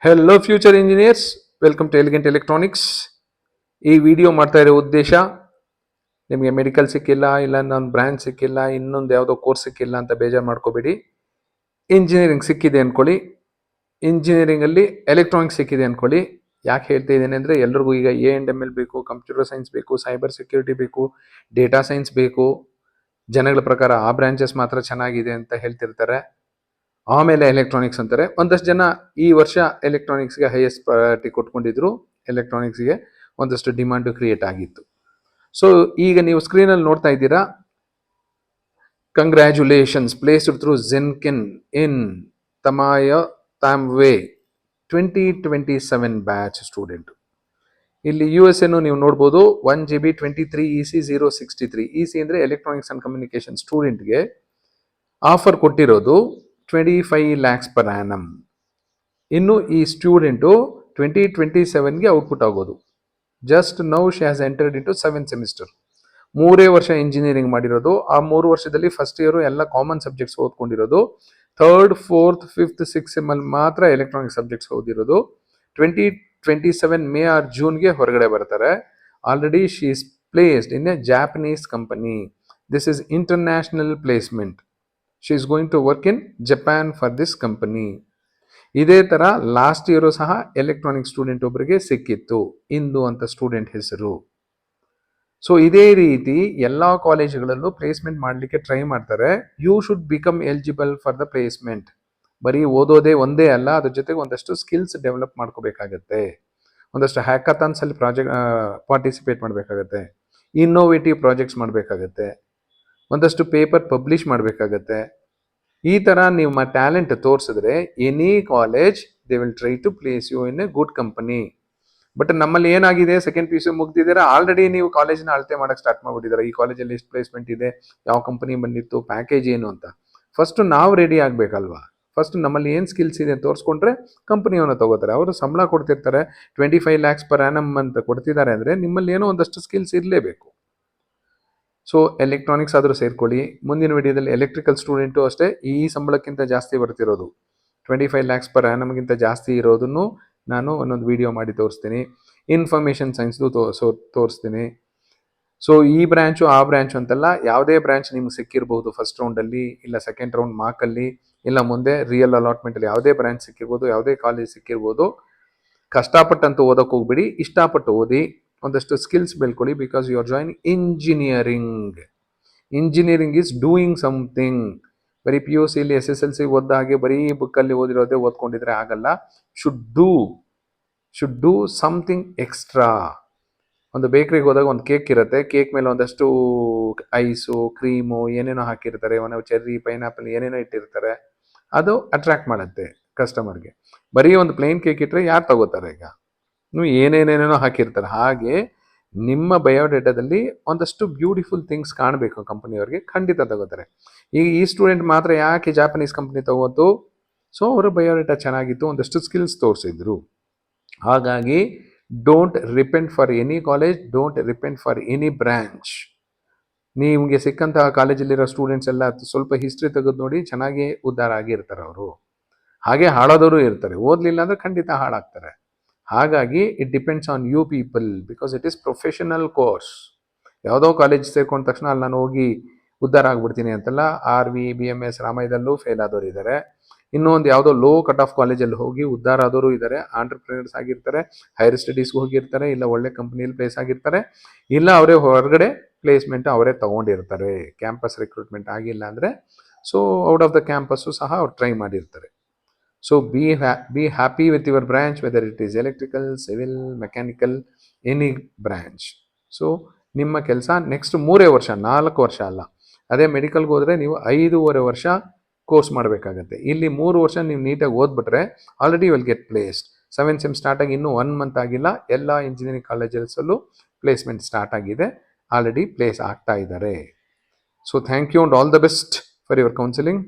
Hello future engineers, welcome to Elegant Electronics. ಈ video ಮಾಡ್ತಾ ಇರೋ ಉದ್ದೇಶ, ನಿಮಗೆ ಮೆಡಿಕಲ್ ಸಿಕ್ಕಿಲ್ಲ, ಇಲ್ಲ ನನ್ನ ಬ್ರಾಂಚ್ ಸಿಕ್ಕಿಲ್ಲ, ಇನ್ನೊಂದು ಯಾವುದೋ ಕೋರ್ಸ್ ಸಿಕ್ಕಿಲ್ಲ ಅಂತ ಬೇಜಾರು ಮಾಡ್ಕೋಬೇಡಿ. ಇಂಜಿನಿಯರಿಂಗ್ ಸಿಕ್ಕಿದೆ ಅಂದ್ಕೊಳ್ಳಿ, ಇಂಜಿನಿಯರಿಂಗಲ್ಲಿ ಎಲೆಕ್ಟ್ರಾನಿಕ್ಸ್ ಸಿಕ್ಕಿದೆ ಅಂದ್ಕೊಳ್ಳಿ. ಯಾಕೆ ಹೇಳ್ತಾ ಇದ್ದೇನೆ ಅಂದರೆ, ಎಲ್ರಿಗೂ ಈಗ A&ML ಬೇಕು, ಕಂಪ್ಯೂಟರ್ ಸೈನ್ಸ್ ಬೇಕು, ಸೈಬರ್ ಸೆಕ್ಯೂರಿಟಿ ಬೇಕು, ಡೇಟಾ ಸೈನ್ಸ್ ಬೇಕು. ಜನಗಳ ಪ್ರಕಾರ ಆ ಬ್ರಾಂಚಸ್ ಮಾತ್ರ ಚೆನ್ನಾಗಿದೆ ಅಂತ ಹೇಳ್ತಿರ್ತಾರೆ. ಆಮೇಲೆ ಎಲೆಕ್ಟ್ರಾನಿಕ್ಸ್ ಅಂತಾರೆ. ಒಂದಷ್ಟು ಜನ ಈ ವರ್ಷ ಎಲೆಕ್ಟ್ರಾನಿಕ್ಸ್ಗೆ ಹೈಯೆಸ್ಟ್ ಪ್ರಯಾರಿಟಿ ಕೊಟ್ಕೊಂಡಿದ್ರು. ಎಲೆಕ್ಟ್ರಾನಿಕ್ಸ್ಗೆ ಒಂದಷ್ಟು ಡಿಮಾಂಡು ಕ್ರಿಯೇಟ್ ಆಗಿತ್ತು. ಸೊ ಈಗ ನೀವು ಸ್ಕ್ರೀನಲ್ಲಿ ನೋಡ್ತಾ ಇದ್ದೀರಾ, ಕಂಗ್ರ್ಯಾಚುಲೇಷನ್ಸ್ ಪ್ಲೇಸ್ಡ್ ಥ್ರೂ ಝೆನ್ಕಿನ್ ಇನ್ ತಮಾಯ ತಾಮ್ವೆ 2027 ಬ್ಯಾಚ್ ಸ್ಟೂಡೆಂಟ್. ಇಲ್ಲಿ US ನೀವು ನೋಡ್ಬೋದು. 1 GB 23EC 063 EC ಅಂದರೆ ಎಲೆಕ್ಟ್ರಾನಿಕ್ಸ್ ಅಂಡ್ ಕಮ್ಯುನಿಕೇಶನ್ ಸ್ಟೂಡೆಂಟ್ಗೆ ಆಫರ್ ಕೊಟ್ಟಿರೋದು 25 lakhs per annum. ಇನ್ನು ಈ ಸ್ಟೂಡೆಂಟು 2027ಗೆ ಔಟ್ಪುಟ್ ಆಗೋದು. Just now she has entered into 7th semester. 3 ವರ್ಷ ಇಂಜಿನಿಯರಿಂಗ್ ಮಾಡಿರೋದು. ಆ 3 ವರ್ಷದಲ್ಲಿ ಫಸ್ಟ್ ಇಯರು ಎಲ್ಲ ಕಾಮನ್ ಸಬ್ಜೆಕ್ಟ್ಸ್ ಓದ್ಕೊಂಡಿರೋದು. 3rd, 4th, 5th, 6th sem ಮಾತ್ರ ಎಲೆಕ್ಟ್ರಾನಿಕ್ ಸಬ್ಜೆಕ್ಟ್ಸ್ ಓದಿರೋದು. 2027 ಮೇ ಆರ್ ಜೂನ್ಗೆ ಹೊರಗಡೆ ಬರ್ತಾರೆ. Already she is placed in a Japanese company. This is international placement. She is going to work in Japan for this company. ಇದೇ ಥರ last year ಸಹ electronic student ಒಬ್ಬರಿಗೆ ಸಿಕ್ಕಿತ್ತು, ಇಂದು ಅಂತ ಸ್ಟೂಡೆಂಟ್ ಹೆಸರು. ಸೊ ಇದೇ ರೀತಿ ಎಲ್ಲ ಕಾಲೇಜುಗಳಲ್ಲೂ ಪ್ಲೇಸ್ಮೆಂಟ್ ಮಾಡಲಿಕ್ಕೆ ಟ್ರೈ ಮಾಡ್ತಾರೆ. You should become eligible for the placement. ಬರೀ ಓದೋದೇ ಒಂದೇ ಅಲ್ಲ, ಅದ್ರ ಜೊತೆಗೆ ಒಂದಷ್ಟು ಸ್ಕಿಲ್ಸ್ ಡೆವಲಪ್ ಮಾಡ್ಕೋಬೇಕಾಗತ್ತೆ. ಒಂದಷ್ಟು ಹ್ಯಾಕಥಾನ್ಸಲ್ಲಿ ಪಾರ್ಟಿಸಿಪೇಟ್ ಮಾಡಬೇಕಾಗತ್ತೆ. ಇನ್ನೋವೇಟಿವ್ ಪ್ರಾಜೆಕ್ಟ್ಸ್ ಮಾಡಬೇಕಾಗತ್ತೆ. ಒಂದಷ್ಟು ಪೇಪರ್ ಪಬ್ಲಿಷ್ ಮಾಡಬೇಕಾಗತ್ತೆ. ಈ ಥರ ನಿಮ್ಮ ಟ್ಯಾಲೆಂಟ್ ತೋರಿಸಿದ್ರೆ any college they will try to place you in a good company. But ನಮ್ಮಲ್ಲಿ ಏನಾಗಿದೆ, ಸೆಕೆಂಡ್ PUC ಮುಗ್ದಿದ್ದೀರಾ, ಆಲ್ರೆಡಿ ನೀವು ಕಾಲೇಜ್ನ ಅಳತೆ ಮಾಡೋಕ್ಕೆ ಸ್ಟಾರ್ಟ್ ಮಾಡ್ಬಿಟ್ಟಿದ್ದಾರೆ. ಈ ಕಾಲೇಜಲ್ಲಿ ಎಷ್ಟು ಪ್ಲೇಸ್ಮೆಂಟ್ ಇದೆ, ಯಾವ ಕಂಪನಿ ಬಂದಿತ್ತು, ಪ್ಯಾಕೇಜ್ ಏನು ಅಂತ. ಫಸ್ಟು ನಾವು ರೆಡಿ ಆಗಬೇಕಲ್ವಾ. ಫಸ್ಟ್ ನಮ್ಮಲ್ಲಿ ಏನು ಸ್ಕಿಲ್ಸ್ ಇದೆ ಅಂತ ತೋರಿಸ್ಕೊಂಡ್ರೆ ಕಂಪನಿಯವನ್ನ ತಗೋತಾರೆ. ಅವರು ಸಂಬಳ ಕೊಡ್ತಿರ್ತಾರೆ, 25 lakhs per annum ಅಂತ ಕೊಡ್ತಿದ್ದಾರೆ ಅಂದರೆ ನಿಮ್ಮಲ್ಲಿ ಏನೋ ಒಂದಷ್ಟು ಸ್ಕಿಲ್ಸ್ ಇರಲೇಬೇಕು. ಸೊ ಎಲೆಕ್ಟ್ರಾನಿಕ್ಸ್ ಆದರೂ ಸೇರ್ಕೊಳ್ಳಿ. ಮುಂದಿನ ವಿಡಿಯೋದಲ್ಲಿ ಎಲೆಕ್ಟ್ರಿಕಲ್ ಸ್ಟೂಡೆಂಟು ಅಷ್ಟೇ ಈ ಸಂಬಳಕ್ಕಿಂತ ಜಾಸ್ತಿ ಬರ್ತಿರೋದು, 25 lakhs per annumಗಿಂತ ಜಾಸ್ತಿ ಇರೋದನ್ನು ನಾನು ಒಂದೊಂದು ವಿಡಿಯೋ ಮಾಡಿ ತೋರಿಸ್ತೀನಿ. ಇನ್ಫಾರ್ಮೇಷನ್ ಸೈನ್ಸ್ದು ತೋರಿಸ್ತೀನಿ. ಸೊ ಈ ಬ್ರ್ಯಾಂಚು ಆ ಬ್ರ್ಯಾಂಚು ಅಂತಲ್ಲ, ಯಾವುದೇ ಬ್ರ್ಯಾಂಚ್ ನಿಮ್ಗೆ ಸಿಕ್ಕಿರ್ಬೋದು ಫಸ್ಟ್ ರೌಂಡಲ್ಲಿ, ಇಲ್ಲ ಸೆಕೆಂಡ್ ರೌಂಡ್ ಮಾರ್ಕಲ್ಲಿ, ಇಲ್ಲ ಮುಂದೆ ರಿಯಲ್ ಅಲಾಟ್ಮೆಂಟಲ್ಲಿ ಯಾವುದೇ ಬ್ರ್ಯಾಂಚ್ ಸಿಕ್ಕಿರ್ಬೋದು, ಯಾವುದೇ ಕಾಲೇಜ್ ಸಿಕ್ಕಿರ್ಬೋದು. ಕಷ್ಟಪಟ್ಟಂತೂ ಓದೋಕೆ ಹೋಗ್ಬಿಡಿ, ಇಷ್ಟಪಟ್ಟು ಓದಿ, ಒಂದಷ್ಟು ಸ್ಕಿಲ್ಸ್ ಬೆಳ್ಕೊಳ್ಳಿ. Because you are join engineering. Engineering is doing something. ಬರೀ PUCಲಿ SSLC ಓದ್ದ ಹಾಗೆ ಬರೀ ಬುಕ್ಕಲ್ಲಿ ಓದಿರೋದೇ ಓದ್ಕೊಂಡಿದ್ರೆ ಆಗಲ್ಲ. Should do something extra. ಒಂದು ಬೇಕ್ರಿಗೆ ಹೋದಾಗ ಒಂದು ಕೇಕ್ ಇರುತ್ತೆ, ಕೇಕ್ ಮೇಲೆ ಒಂದಷ್ಟು ಐಸು, ಕ್ರೀಮು ಏನೇನೋ ಹಾಕಿರ್ತಾರೆ, ಒಂದು ಚೆರ್ರಿ, ಪೈನಾಪಲ್ ಏನೇನೋ ಇಟ್ಟಿರ್ತಾರೆ. ಅದು ಅಟ್ರಾಕ್ಟ್ ಮಾಡುತ್ತೆ ಕಸ್ಟಮರ್ಗೆ. ಬರೀ ಒಂದು ಪ್ಲೇನ್ ಕೇಕ್ ಇಟ್ಟರೆ ಯಾರು ತಗೋತಾರೆ? ಈಗ ನೀವು ಏನೇನೇನೇನೋ ಹಾಕಿರ್ತಾರೆ. ಹಾಗೆ ನಿಮ್ಮ ಬಯೋಡೇಟಾದಲ್ಲಿ ಒಂದಷ್ಟು ಬ್ಯೂಟಿಫುಲ್ ಥಿಂಗ್ಸ್ ಕಾಣಬೇಕು ಕಂಪನಿಯವ್ರಿಗೆ, ಖಂಡಿತ ತಗೋತಾರೆ. ಈಗ ಈ ಸ್ಟೂಡೆಂಟ್ ಮಾತ್ರ ಯಾಕೆ ಜಾಪನೀಸ್ ಕಂಪ್ನಿ ತಗೋತು? ಸೊ ಅವರ ಬಯೋಡೇಟಾ ಚೆನ್ನಾಗಿತ್ತು, ಒಂದಷ್ಟು ಸ್ಕಿಲ್ಸ್ ತೋರಿಸಿದ್ರು. ಹಾಗಾಗಿ don't repent for any college, don't repent for any branch. ನಿಮಗೆ ಸಿಕ್ಕಂತಹ ಕಾಲೇಜಲ್ಲಿರೋ ಸ್ಟೂಡೆಂಟ್ಸ್ ಎಲ್ಲ ಸ್ವಲ್ಪ ಹಿಸ್ಟ್ರಿ ತೆಗೆದು ನೋಡಿ, ಚೆನ್ನಾಗಿ ಉದ್ಧಾರ ಆಗಿರ್ತಾರೆ ಅವರು. ಹಾಗೆ ಹಾಳಾದವರು ಇರ್ತಾರೆ, ಓದಲಿಲ್ಲ ಅಂದರೆ ಖಂಡಿತ ಹಾಳಾಗ್ತಾರೆ. ಹಾಗಾಗಿ it depends on you people, because it is professional course. ಯಾವುದೋ ಕಾಲೇಜ್ ಸೇರ್ಕೊಂಡ ತಕ್ಷಣ ಅಲ್ಲಿ ನಾನು ಹೋಗಿ ಉದ್ಧಾರ ಆಗ್ಬಿಡ್ತೀನಿ ಅಂತಲ್ಲ. RV, BMS, ರಾಮಾಯದಲ್ಲೂ ಫೇಲ್ ಆದವರು ಇದ್ದಾರೆ. ಇನ್ನೊಂದು ಯಾವುದೋ ಲೋ ಕಟ್ ಆಫ್ ಕಾಲೇಜಲ್ಲಿ ಹೋಗಿ ಉದ್ಧಾರ ಆದವರು ಇದ್ದಾರೆ. ಆಂಟ್ರಪ್ರಿನರ್ಸ್ ಆಗಿರ್ತಾರೆ, ಹೈಯರ್ ಸ್ಟಡೀಸ್ಗೆ ಹೋಗಿರ್ತಾರೆ, ಇಲ್ಲ ಒಳ್ಳೆ ಕಂಪ್ನಿಯಲ್ಲಿ ಪ್ಲೇಸ್ ಆಗಿರ್ತಾರೆ, ಇಲ್ಲ ಅವರೇ ಹೊರಗಡೆ ಪ್ಲೇಸ್ಮೆಂಟ್ ಅವರೇ ತೊಗೊಂಡಿರ್ತಾರೆ. ಕ್ಯಾಂಪಸ್ ರಿಕ್ರೂಟ್ಮೆಂಟ್ ಆಗಿಲ್ಲ ಅಂದರೆ so out of the campus ಸಹ ಅವ್ರು ಟ್ರೈ ಮಾಡಿರ್ತಾರೆ. So be happy with your branch, whether it is electrical, civil, mechanical, any branch. So ನಿಮ್ಮ ಕೆಲಸ ನೆಕ್ಸ್ಟ್ 3 ವರ್ಷ, 4 ವರ್ಷ ಅಲ್ಲ. ಅದೇ ಮೆಡಿಕಲ್ಗೆ ಹೋದರೆ ನೀವು 5.5 ವರ್ಷ ಕೋರ್ಸ್ ಮಾಡಬೇಕಾಗತ್ತೆ. ಇಲ್ಲಿ 3 ವರ್ಷ ನೀವು ನೀಟಾಗಿ ಓದ್ಬಿಟ್ರೆ already will get placed. 7th sem start ಆಗಿ ಇನ್ನೂ 1 month ಆಗಿಲ್ಲ, ಎಲ್ಲ ಇಂಜಿನಿಯರಿಂಗ್ ಕಾಲೇಜಸಲ್ಲೂ ಪ್ಲೇಸ್ಮೆಂಟ್ ಸ್ಟಾರ್ಟ್ ಆಗಿದೆ, ಆಲ್ರೆಡಿ ಪ್ಲೇಸ್ ಆಗ್ತಾ ಇದ್ದಾರೆ. So thank you and all the best for your counselling.